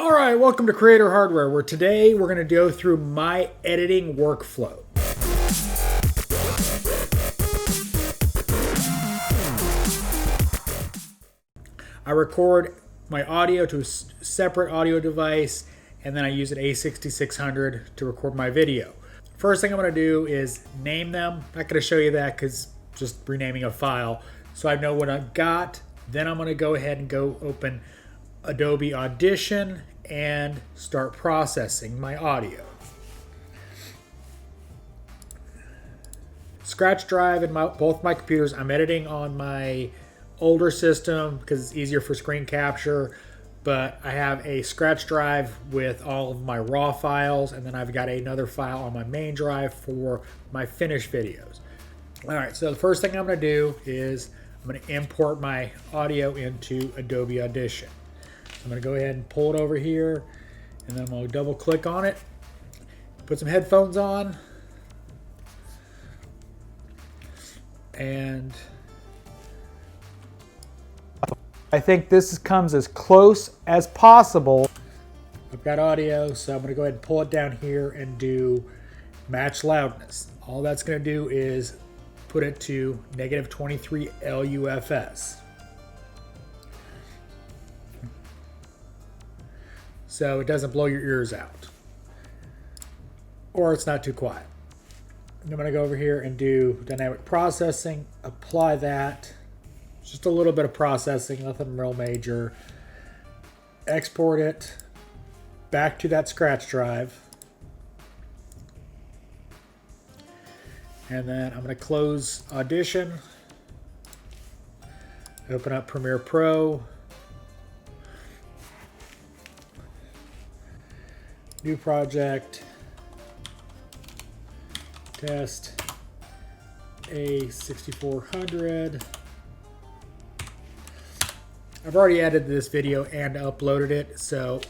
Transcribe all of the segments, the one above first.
All right, welcome to Creator Hardware, where today we're going to go through my editing workflow. I record my audio to a separate audio device, and then I use an A6600 to record my video. First thing I'm going to do is name them. I'm not going to show you that because just renaming a file. So I know what I've got. Then I'm going to go ahead and go open Adobe Audition and start processing my audio. Scratch drive in both my computers. I'm editing on my older system because it's easier for screen capture, but I have a scratch drive with all of my raw files, and then I've got another file on my main drive for my finished videos. All right, so the first thing I'm going to do is I'm going to import my audio into Adobe Audition. I'm going to go ahead and pull it over here, and then I'm going to double click on it, put some headphones on, and I think this comes as close as possible. I've got audio, so I'm going to go ahead and pull it down here and do match loudness. All that's going to do is put it to -23 LUFS. So it doesn't blow your ears out, or it's not too quiet. I'm going to go over here and do dynamic processing, apply that, just a little bit of processing, nothing real major. Export it back to that scratch drive. And then I'm going to close Audition, open up Premiere Pro, new project, test A6400. I've already edited this video and uploaded it, so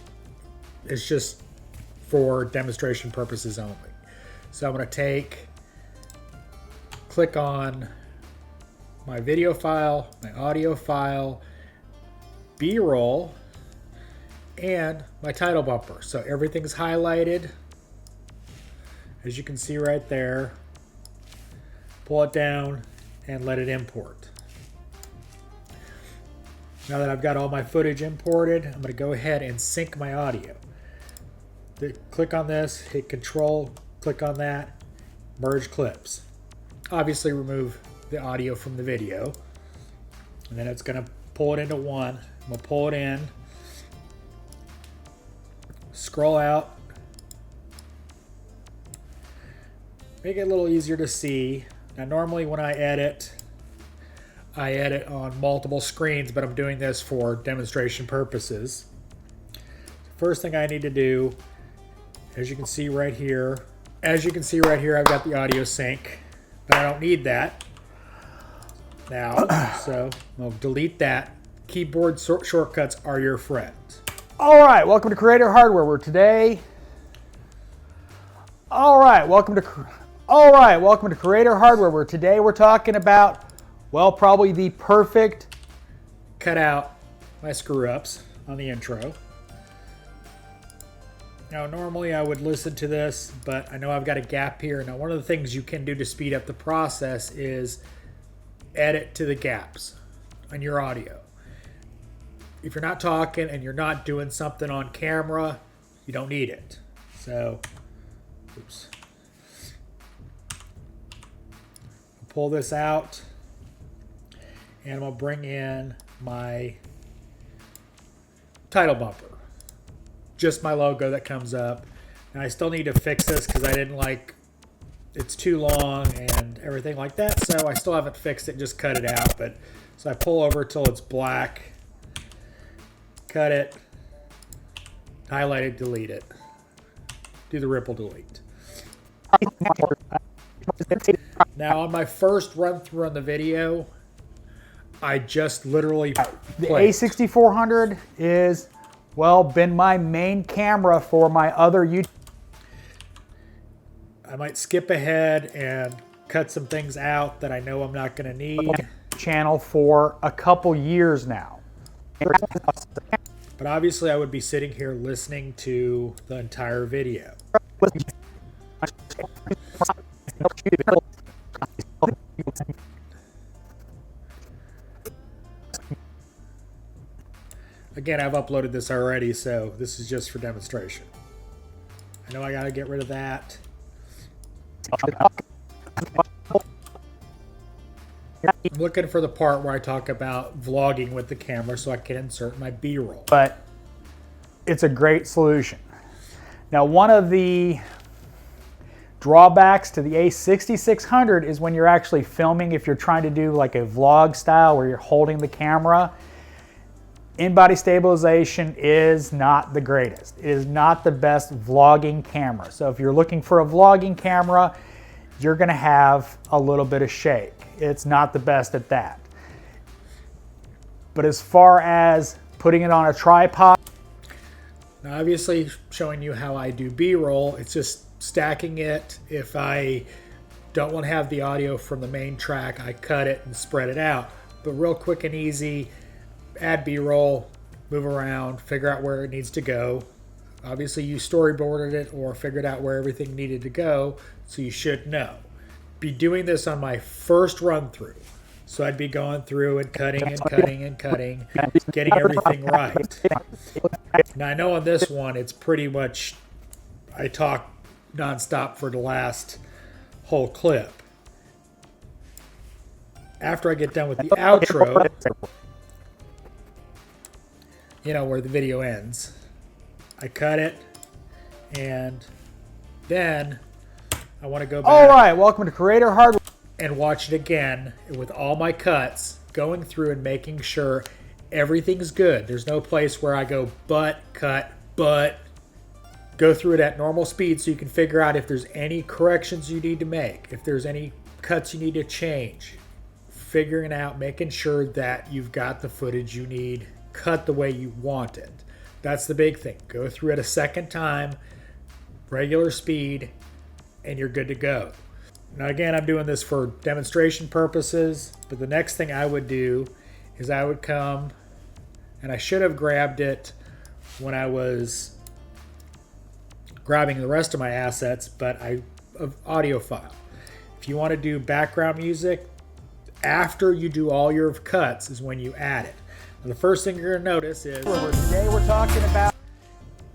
it's just for demonstration purposes only. So I'm going to click on my video file, my audio file, B-roll, and my title bumper. So everything's highlighted, as you can see right there. Pull it down and let it import. Now that I've got all my footage imported, I'm going to go ahead and sync my audio. Click on this, hit Control, click on that, merge clips. Obviously remove the audio from the video, and then it's going to pull it into one. I'm going to pull it in, scroll out, make it a little easier to see. Now normally when I edit on multiple screens, but I'm doing this for demonstration purposes. First thing I need to do, as you can see right here, I've got the audio sync, but I don't need that now, so I'll delete that. Keyboard shortcuts are your friends. All right, welcome to Creator Hardware. Welcome to Creator Hardware, where today we're talking about, well, probably the perfect, cut out my screw-ups on the intro. Now, normally I would listen to this, but I know I've got a gap here. Now, one of the things you can do to speed up the process is edit to the gaps on your audio. If you're not talking and you're not doing something on camera, you don't need it. So, oops. Pull this out, and I'm going to bring in my title bumper. Just my logo that comes up. And I still need to fix this because I didn't like it's too long and everything like that. So I still haven't fixed it, just cut it out. But so I pull over till it's black, cut it, highlight it, delete it. Do the ripple delete. Now on my first run through on the video, I just literally the A6400 is, well, been my main camera for my other YouTube. I might skip ahead and cut some things out that I know I'm not going to need. Channel for a couple years now. But obviously I would be sitting here listening to the entire video. Again, I've uploaded this already, so this is just for demonstration. I know I gotta get rid of that. I'm looking for the part where I talk about vlogging with the camera so I can insert my B-roll. But it's a great solution. Now, one of the drawbacks to the A6600 is when you're actually filming, if you're trying to do like a vlog style where you're holding the camera, in-body stabilization is not the greatest. It is not the best vlogging camera. So if you're looking for a vlogging camera, you're gonna have a little bit of shake. It's not the best at that. But as far as putting it on a tripod, now obviously showing you how I do B-roll, it's just stacking it. If I don't want to have the audio from the main track, I cut it and spread it out. But real quick and easy, add B-roll, move around, figure out where it needs to go. Obviously you storyboarded it or figured out where everything needed to go, so you should know. Be doing this on my first run through. So I'd be going through and cutting and cutting and cutting, getting everything right. Now I know on this one, it's pretty much, I talk nonstop for the last whole clip. After I get done with the outro, you know, where the video ends, I cut it, and then I want to go back. all right, welcome to Creator Hardware. And watch it again with all my cuts, going through and making sure everything's good. There's no place where I go but, cut, but. Go through it at normal speed so you can figure out if there's any corrections you need to make, if there's any cuts you need to change. Figuring out, making sure that you've got the footage you need, cut the way you want it. That's the big thing. Go through it a second time, regular speed, and you're good to go. Now again, I'm doing this for demonstration purposes, but the next thing I would do is I would come, and I should have grabbed it when I was grabbing the rest of my assets, but audio file. If you want to do background music, after you do all your cuts is when you add it. Now, the first thing you're going to notice is Today we're talking about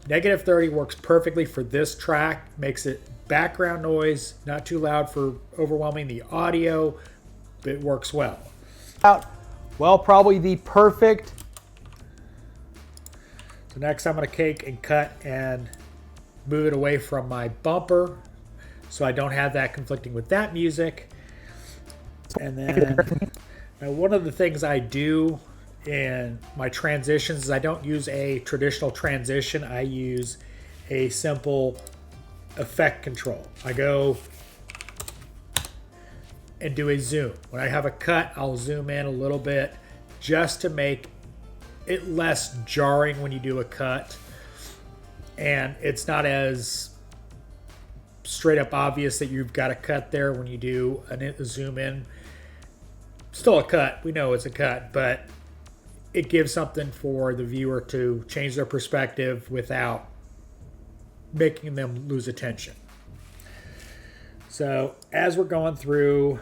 -30 works perfectly for this track. Makes it background noise, not too loud for overwhelming the audio, but it works well. Well, probably the perfect. So next I'm going to take and cut and move it away from my bumper so I don't have that conflicting with that music. And then now one of the things I do in my transitions is I don't use a traditional transition. I use a simple effect control. I go and do a zoom. When I have a cut, I'll zoom in a little bit just to make it less jarring when you do a cut. And it's not as straight up obvious that you've got a cut there when you do a zoom in. Still a cut, we know it's a cut, but it gives something for the viewer to change their perspective without making them lose attention. So as we're going through,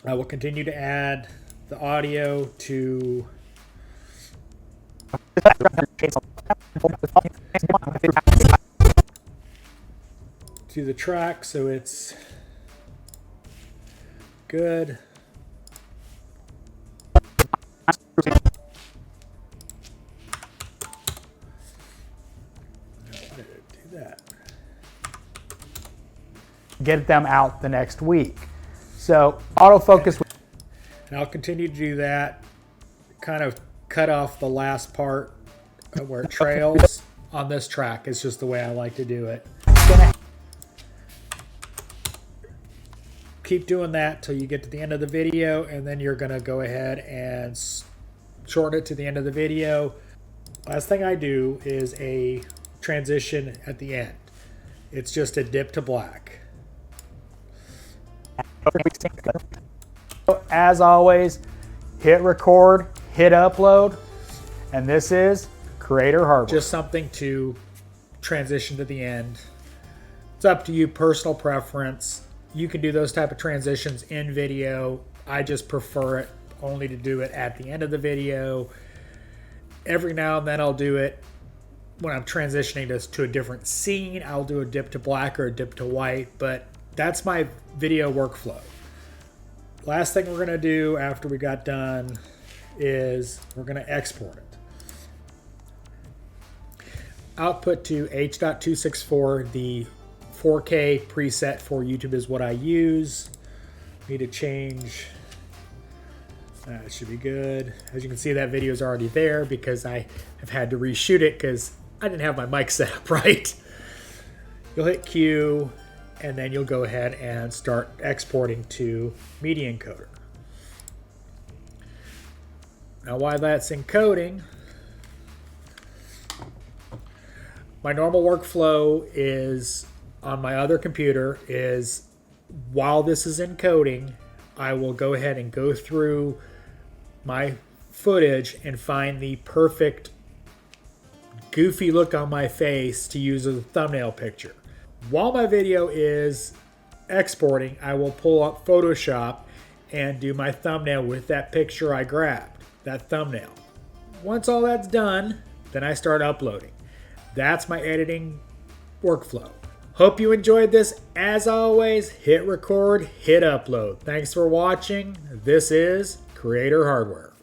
I will continue to add the audio to the track so it's good. Get them out the next week. So autofocus. And I'll continue to do that. Kind of cut off the last part where it trails on this track. It's just the way I like to do it. Keep doing that till you get to the end of the video, and then you're going to go ahead and shorten it to the end of the video. Last thing I do is a transition at the end. It's just a dip to black. As always, hit record, hit upload, And this is Creator Hardware. Just something to transition to the end. It's up to you, personal preference. You can do those type of transitions in video. I just prefer it only to do it at the end of the video. Every now and then I'll do it when I'm transitioning this to a different scene. I'll do a dip to black or a dip to white, but that's my video workflow. Last thing we're gonna do after we got done is we're gonna export it. Output to H.264, the 4K preset for YouTube is what I use. Need to change, that should be good. As you can see, that video is already there because I have had to reshoot it because I didn't have my mic set up right. You'll hit Q and then you'll go ahead and start exporting to media encoder. Now while that's encoding, my normal workflow is on my other computer is while this is encoding, I will go ahead and go through my footage and find the perfect goofy look on my face to use as a thumbnail picture. While my video is exporting, I will pull up Photoshop and do my thumbnail with that picture I grabbed, that thumbnail. Once all that's done, then I start uploading. That's my editing workflow. Hope you enjoyed this. As always, hit record, hit upload. Thanks for watching. This is Creator Hardware.